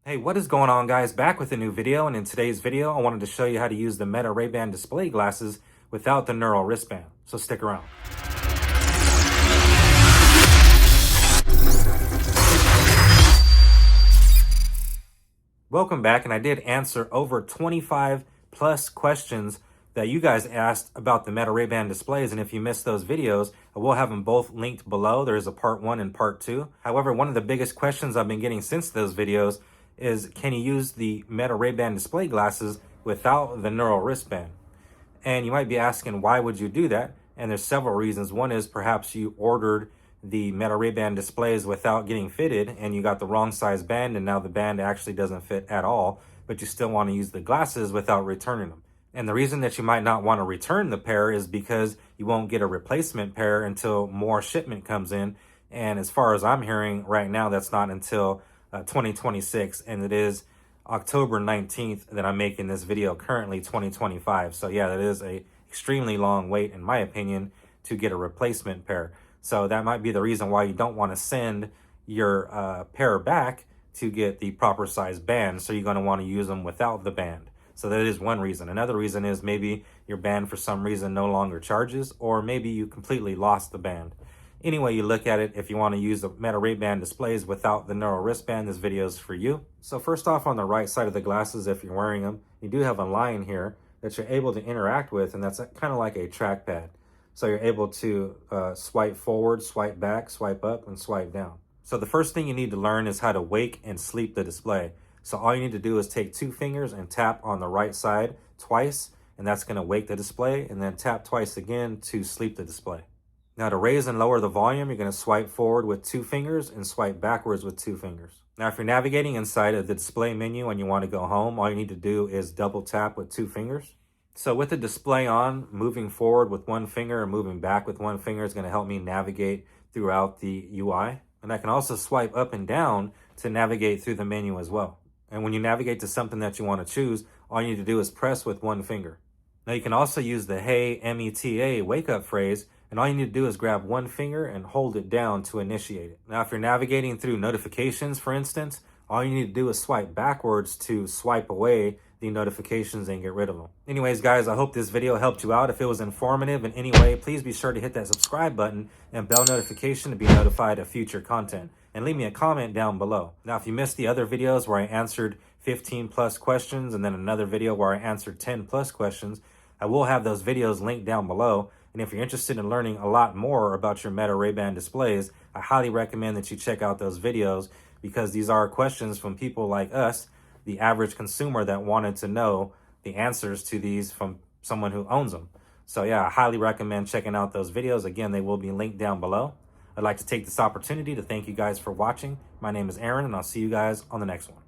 Hey, what is going on, guys? Back with a new video, and in today's video I wanted to show you how to use the Meta Ray-Ban display glasses without the Neural Wristband, so stick around. Welcome back, and I did answer over 25 plus questions that you guys asked about the Meta Ray-Ban displays, and if you missed those videos, I will have them both linked below. There's a part 1 and part 2. However, one of the biggest questions I've been getting since those videos is, can you use the Meta Ray-Ban display glasses without the Neural Wristband? And you might be asking, why would you do that? And there's several reasons. One is perhaps you ordered the Meta Ray-Ban displays without getting fitted and you got the wrong size band, and now the band actually doesn't fit at all, but you still want to use the glasses without returning them. And the reason that you might not want to return the pair is because you won't get a replacement pair until more shipment comes in. And as far as I'm hearing right now, that's not until 2026, and it is October 19th that I'm making this video, currently 2025. So yeah, that is a extremely long wait, in my opinion, to get a replacement pair. So that might be the reason why you don't want to send your pair back to get the proper size band. So you're going to want to use them without the band. So that is one reason. Another reason is maybe your band for some reason no longer charges, or maybe you completely lost the band. Any way you look at it, if you want to use the Meta Ray-Ban displays without the Neural Wristband, this video is for you. So first off, on the right side of the glasses, if you're wearing them, you do have a line here that you're able to interact with, and that's kind of like a trackpad. So you're able to swipe forward, swipe back, swipe up, and swipe down. So the first thing you need to learn is how to wake and sleep the display. So all you need to do is take 2 fingers and tap on the right side twice, and that's going to wake the display, and then tap twice again to sleep the display. Now to raise and lower the volume, you're going to swipe forward with 2 fingers and swipe backwards with 2 fingers. Now if you're navigating inside of the display menu and you want to go home, all you need to do is double tap with 2 fingers. So with the display on, moving forward with 1 finger and moving back with 1 finger is going to help me navigate throughout the UI. And I can also swipe up and down to navigate through the menu as well. And when you navigate to something that you want to choose, all you need to do is press with 1 finger. Now you can also use the Hey META wake up phrase, and all you need to do is grab 1 finger and hold it down to initiate it. Now if you're navigating through notifications, for instance, all you need to do is swipe backwards to swipe away the notifications and get rid of them. Anyways, guys, I hope this video helped you out. If it was informative in any way, please be sure to hit that subscribe button and bell notification to be notified of future content. And leave me a comment down below. Now, if you missed the other videos where I answered 15 plus questions and then another video where I answered 10 plus questions, I will have those videos linked down below. And if you're interested in learning a lot more about your Meta Ray-Ban displays, I highly recommend that you check out those videos, because these are questions from people like us, the average consumer, that wanted to know the answers to these from someone who owns them. So yeah, I highly recommend checking out those videos. Again, they will be linked down below. I'd like to take this opportunity to thank you guys for watching. My name is Aaron, and I'll see you guys on the next one.